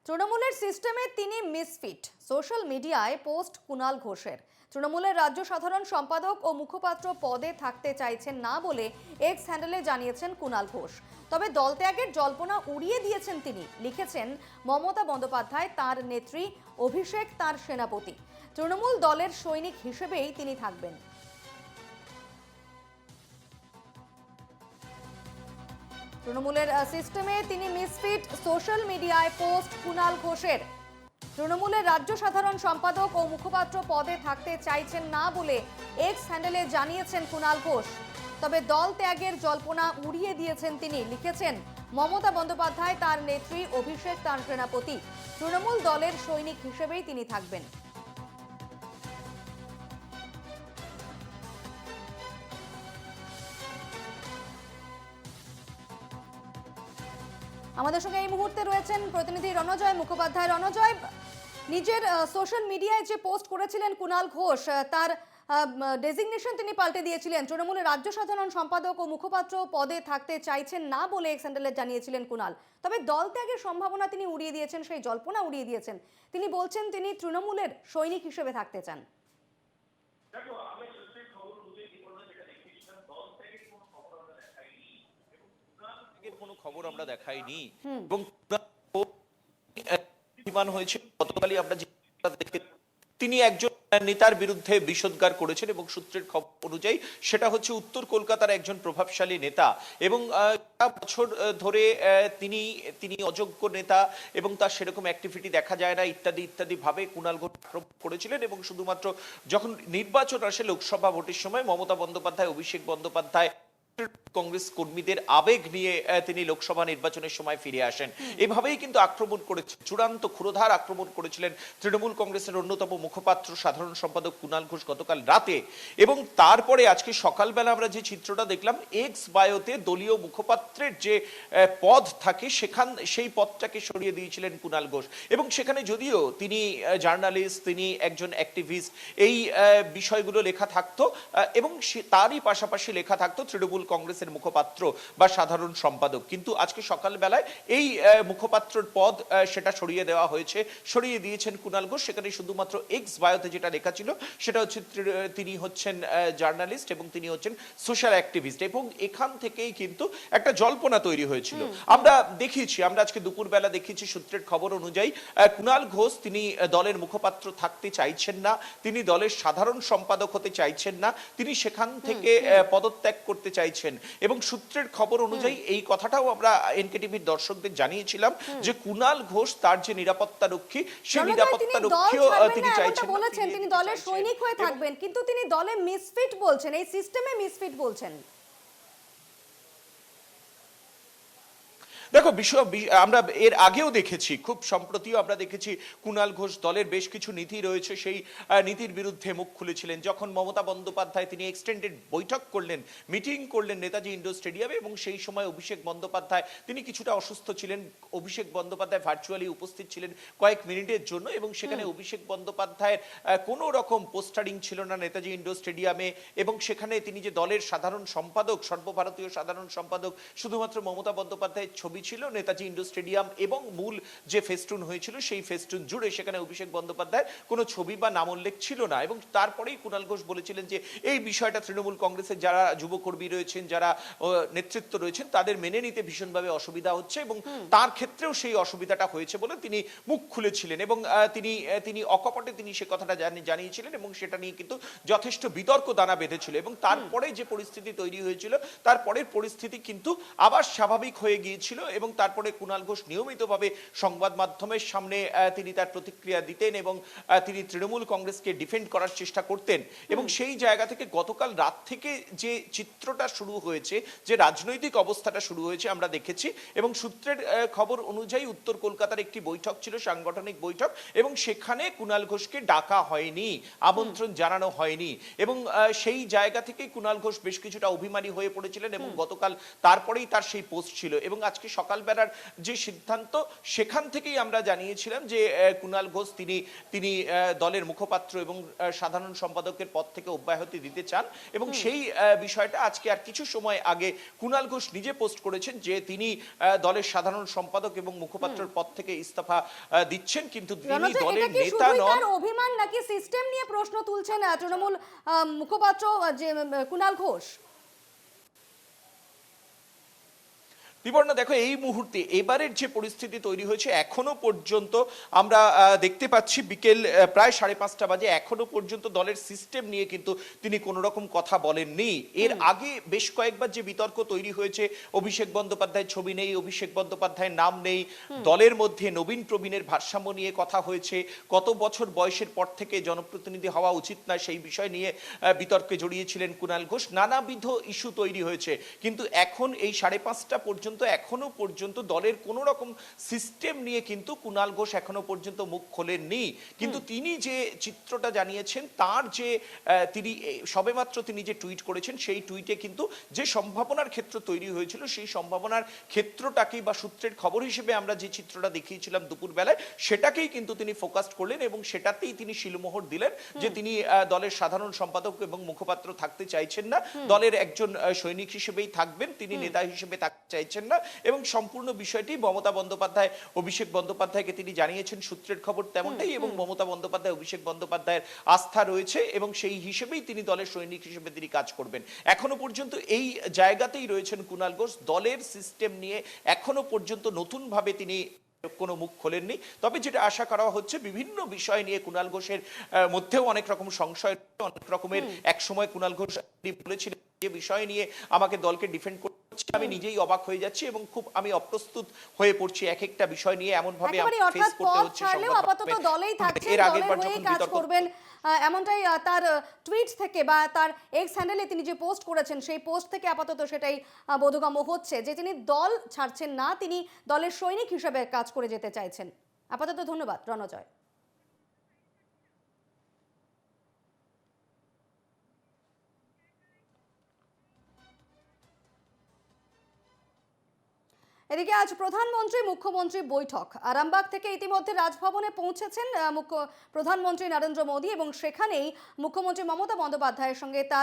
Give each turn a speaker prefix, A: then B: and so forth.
A: তৃণমূলের সিস্টেমে তিনি মিসফিট। সোশ্যাল মিডিয়ায় পোস্ট কুণাল ঘোষের। তৃণমূলের রাজ্য সাধারণ সম্পাদক ও মুখপাত্র পদে থাকতে চাইছেন না বলে এক্স হ্যান্ডেলে জানিয়েছেন কুণাল ঘোষ। তবে দল ত্যাগের জল্পনা উড়িয়ে দিয়েছেন তিনি। লিখেছেন, মমতা বন্দ্যোপাধ্যায় তার নেত্রী, অভিষেক তার সেনাপতি। তৃণমূল দলের সৈনিক হিসেবেই তিনি থাকবেন। তৃণমূলের সিস্টেমে তিনি মিসফিট। সোশ্যাল মিডিয়ায় পোস্ট কুণাল ঘোষের। তৃণমূলের রাজ্য সাধারণ সম্পাদক ও মুখপাত্র পদে থাকতে চাইছেন না বলে এক্স হ্যান্ডেলে জানিয়েছেন কুণাল ঘোষ। তবে দল ত্যাগের জল্পনা উড়িয়ে দিয়েছেন তিনি। লিখেছেন, মমতা বন্দ্যোপাধ্যায় তার নেত্রী, অভিষেক তার সেনাপতি। তৃণমূল দলের সৈনিক হিসেবেই তিনি থাকবেন। আমাদের সঙ্গে এই মুহূর্তে রয়েছেন প্রতিনিধি রণজয় মুখোপাধ্যায়। রণজয়, নিজের সোশ্যাল মিডিয়ায় যে পোস্ট করেছিলেন কুণাল ঘোষ, তার ডেজিগনেশন তিনি পাল্টে দিয়েছিলেন। তৃণমূলের রাজ্য সাধারণ সম্পাদক ও মুখপাত্র পদে থাকতে চাইছেন না বলে এক্স হ্যান্ডেলে জানিয়েছিলেন কুণাল। তবে দল ত্যাগের সম্ভাবনা তিনি উড়িয়ে দিয়েছেন, সেই জল্পনা উড়িয়ে দিয়েছেন। তিনি বলছেন তিনি তৃণমূলের সৈনিক হিসেবে থাকতে চান।
B: কোনো খবর আমরা দেখাইনি এবং হয়েছে গতকালই আমরা তিনি একজন নেতার বিরুদ্ধে বিষোদ্গার করেছেন এবং সূত্রের খবর অনুযায়ী সেটা হচ্ছে উত্তর কলকাতার একজন প্রভাবশালী নেতা এবং বছর ধরে তিনি অযোগ্য নেতা এবং তার সেরকম অ্যাক্টিভিটি দেখা যায় না ইত্যাদি ইত্যাদি ভাবে কুণাল ঘোষ আক্রমণ করেছিলেন এবং শুধুমাত্র যখন নির্বাচন আসে লোকসভা ভোটের সময় মমতা বন্দ্যোপাধ্যায়, অভিষেক বন্দ্যোপাধ্যায় কংগ্রেস কর্মীদের আবেগ নিয়ে তিনি লোকসভা নির্বাচনের সময় ফিরে আসেন। এভাবেই কিন্তু আক্রমণ করেছে, চূড়ান্ত ক্ষুরধার আক্রমণ করেছিলেন তৃণমূল কংগ্রেসের অন্যতম মুখপাত্র সাধারণ সম্পাদক কুণাল ঘোষ গতকাল রাতে। এবং তারপরে আজকে সকালবেলা আমরা যে চিত্রটা দেখলাম, এক্স বায়োতে দলীয় মুখপাত্রের যে পদ থাকে সেই পদটাকে সরিয়ে দিয়েছিলেন কুণাল ঘোষ এবং সেখানে যদিও তিনি জার্নালিস্ট, তিনি একজন অ্যাক্টিভিস্ট, এই বিষয়গুলো লেখা থাকতো এবং তারই পাশাপাশি লেখা থাকতো তৃণমূল কংগ্রেসের মুখপাত্র বা সাধারণ সম্পাদক। কিন্তু আজকে সকালবেলায় এই মুখপাত্রের পদ সেটা সরিয়ে দেওয়া হয়েছে, সরিয়ে দিয়েছেন কুণাল ঘোষ। সেখানে শুধুমাত্র এক্স বায়োতে যেটা লেখা ছিল সেটা হচ্ছে তিনি হচ্ছেন জার্নালিস্ট এবং তিনি হচ্ছেন সোশ্যাল অ্যাক্টিভিস্ট এবং এখান থেকেই কিন্তু একটা জল্পনা তৈরি হয়েছিল। আমরা আজকে দুপুরবেলা দেখিয়েছি সূত্রের খবর অনুযায়ী কুণাল ঘোষ তিনি দলের মুখপাত্র থাকতে চাইছেন না, তিনি দলের সাধারণ সম্পাদক হতে চাইছেন না, তিনি সেখান থেকে পদত্যাগ করতে চাইছেন এবং সূত্রের খবর অনুযায়ী এই কথাটাও আমরা এনকেটিভির দর্শকদের জানিয়েছিলাম যে কুণাল ঘোষ তার যে নিরাপত্তা রক্ষী, সেই নিরাপত্তা রক্ষীও তিনি চাইছেন,
A: বলেছেন তিনি দলের সৈনিক হয়ে থাকবেন, কিন্তু তিনি দলে মিসফিট বলছেন, এই সিস্টেমে মিসফিট বলছেন।
B: দেখো আমরা এর আগেও দেখেছি, খুব সম্প্রতিও আমরা দেখেছি কুণাল ঘোষ দলের বেশ কিছু নীতি রয়েছে সেই নীতির বিরুদ্ধে মুখ খুলেছিলেন। যখন মমতা বন্দ্যোপাধ্যায় তিনি এক্সটেন্ডেড বৈঠক করলেন, মিটিং করলেন নেতাজি ইন্ডোর স্টেডিয়ামে এবং সেই সময় অভিষেক বন্দ্যোপাধ্যায় তিনি কিছুটা অসুস্থ ছিলেন, অভিষেক বন্দ্যোপাধ্যায় ভার্চুয়ালি উপস্থিত ছিলেন কয়েক মিনিটের জন্য এবং সেখানে অভিষেক বন্দ্যোপাধ্যায়ের কোনো রকম পোস্টারিং ছিল না নেতাজি ইন্ডোর স্টেডিয়ামে এবং সেখানে তিনি যে দলের সাধারণ সম্পাদক, সর্বভারতীয় সাধারণ সম্পাদক, শুধুমাত্র মমতা বন্দ্যোপাধ্যায়ের ছবি ছিল নেতাজি ইন্ডোর স্টেডিয়াম এবং মূল যে ফেস্টুন হয়েছিল সেই ফেস্টুন জুড়ে, সেখানে অভিষেক বন্দ্যোপাধ্যায় কোনো ছবি বা নাম উল্লেখ ছিল না। এবং তারপরেই কুণাল ঘোষ বলেছিলেন যে এই বিষয়টা তৃণমূল কংগ্রেসের যারা যুবকর্মী রয়েছেন, যারা নেতৃত্ব রয়েছেন তাদের মেনে নিতে ভীষণভাবে অসুবিধা হচ্ছে এবং তার ক্ষেত্রেও সেই অসুবিধাটা হয়েছে বলে তিনি মুখ খুলেছিলেন এবং তিনি অকপটে তিনি সে কথাটা জানিয়েছিলেন এবং সেটা নিয়ে কিন্তু যথেষ্ট বিতর্ক দানা বেঁধেছিল এবং তারপরে যে পরিস্থিতি তৈরি হয়েছিল তারপরের পরিস্থিতি কিন্তু আবার স্বাভাবিক হয়ে গিয়েছিল এবং তারপরে কুণাল ঘোষ নিয়মিতভাবে সংবাদ মাধ্যমের সামনে তিনি তার প্রতিক্রিয়া দিতেন এবং তিনি তৃণমূল কংগ্রেসকে ডিফেন্ড করার চেষ্টা করতেন এবং সেই জায়গা থেকে গতকাল রাত থেকে যে চিত্রটা শুরু হয়েছে, যে রাজনৈতিক অবস্থাটা শুরু হয়েছে আমরা দেখেছি এবং সূত্রের খবর অনুযায়ী উত্তর কলকাতার একটি বৈঠক ছিল, সাংগঠনিক বৈঠক, এবং সেখানে কুণাল ঘোষকে ডাকা হয়নি, আমন্ত্রণ জানানো হয়নি এবং সেই জায়গা থেকে কুণাল ঘোষ বেশ কিছুটা অভিমানী হয়ে পড়েছিলেন এবং গতকাল তারপরেই তার সেই পোস্ট ছিল এবং আজকে সকালবেলার যে সিদ্ধান্ত সেখান থেকেই আমরা জানিয়েছিলাম যে কুণাল ঘোষ তিনি দলের মুখপাত্র এবং সাধারণ সম্পাদকের পদ থেকে অব্যাহতি দিতে চান এবং সেই বিষয়টা আজকে আর কিছু সময় আগে কুণাল ঘোষ নিজে পোস্ট করেছেন যে তিনি দলের সাধারণ সম্পাদক এবং মুখপাত্রের পদ থেকে ইস্তফা দিচ্ছেন, কিন্তু তিনি দলের নেতা নন।
A: অভিমান নাকি সিস্টেম নিয়ে প্রশ্ন তুলছেন তৃণমূল মুখপাত্র যে কুণাল ঘোষ?
B: বিবর্ণ, দেখো এই মুহূর্তে এবারের যে পরিস্থিতি তৈরি হয়েছে এখনো পর্যন্ত আমরা দেখতে পাচ্ছি বিকেল প্রায় 5:30 বাজে, এখনো পর্যন্ত দলের সিস্টেম নিয়ে কিন্তু তিনি কোনো রকম কথা বলেননি। এর আগে বেশ কয়েকবার যে বিতর্ক তৈরি হয়েছে, অভিষেক বন্দ্যোপাধ্যায়ের ছবি নেই, অভিষেক বন্দ্যোপাধ্যায়ের নাম নেই, দলের মধ্যে নবীন প্রবীণের ভারসাম্য নিয়ে কথা হয়েছে, কত বছর বয়সের পর থেকে জনপ্রতিনিধি হওয়া উচিত না সেই বিষয় নিয়ে বিতর্কে জড়িয়েছিলেন কুণাল ঘোষ, নানাবিধ ইস্যু তৈরি হয়েছে। কিন্তু এখন এই 5:30 পর্যন্ত এখনো পর্যন্ত দলের কোন রকম সিস্টেম নিয়ে কিন্তু কুণাল ঘোষ এখনো পর্যন্ত মুখ খোলেননি। কিন্তু তিনি যে চিত্রটা জানিয়েছেন, তার যে তিনি সবেমাত্র তিনি যে টুইট করেছেন সেই টুইটে কিন্তু যে সম্ভাবনার ক্ষেত্র তৈরি হয়েছিল সেই সম্ভাবনার ক্ষেত্রটাকেই বা সূত্রের খবর হিসেবে আমরা যে চিত্রটা দেখিয়েছিলাম দুপুরবেলায় সেটাকেই কিন্তু তিনি ফোকাস করলেন এবং সেটাতেই তিনি শিলমোহর দিলেন যে তিনি দলের সাধারণ সম্পাদক এবং মুখপাত্র থাকতে চাইছেন না, দলের একজন সৈনিক হিসেবেই থাকবেন, তিনি নেতা হিসেবে থাকতে চাইছেন না। এবং সম্পূর্ণ বিষয়টি মমতা বন্দ্যোপাধ্যায় অভিষেক বন্দ্যোপাধ্যায়কে তিনি জানিয়েছেন, সূত্রের খবর তেমনটাই, এবং মমতা বন্দ্যোপাধ্যায় অভিষেক বন্দ্যোপাধ্যায়ের আস্থা রয়েছে এবং সেই হিসেবেই তিনি দলের সৈনিক হিসেবে তিনি কাজ করবেন। এখনো পর্যন্ত এই জায়গাতেই রয়েছেন কুণাল ঘোষ, দলের সিস্টেম নিয়ে এখনো পর্যন্ত নতুন ভাবে তিনি কোনো মুখ খোলেননি। তবে যেটা আশা করা হচ্ছে, বিভিন্ন বিষয় নিয়ে কুণাল ঘোষের মধ্যেও অনেক রকম সংশয়, অনেক রকমের একসময় কুণাল ঘোষ বলেছিলেন যে বিষয় নিয়ে আমাকে দলকে ডিফেন্ড করতে আমি নিজেই অবাক হয়ে যাচ্ছি এবং খুব আমি অপ্রস্তুত হয়ে পড়ছি এক একটা বিষয় নিয়ে, এমন ভাবে ফেস করতে হচ্ছে।
A: আপাতত দলেই থাকছেন, দলের হয়েই কাজ করবেন, এমনটাই তার টুইট থেকে বা তার এক্স হ্যান্ডেলে তিনি যে পোস্ট করেছেন সেই পোস্ট থেকে আপাতত সেটাই বোধগম্য হচ্ছে যে তিনি দল ছাড়ছেন না, তিনি দলের সৈনিক হিসেবে কাজ করে যেতে চাইছেন। আপাতত ধন্যবাদ রণজয়। এদিকে আজ প্রধানমন্ত্রী মুখ্যমন্ত্রী বৈঠক, আরামবাগ থেকে ইতিমধ্যে রাজভবনে পৌঁছেছেন প্রধানমন্ত্রী নরেন্দ্র মোদী এবং সেখানেই মুখ্যমন্ত্রী মমতা বন্দ্যোপাধ্যায়ের সঙ্গে তার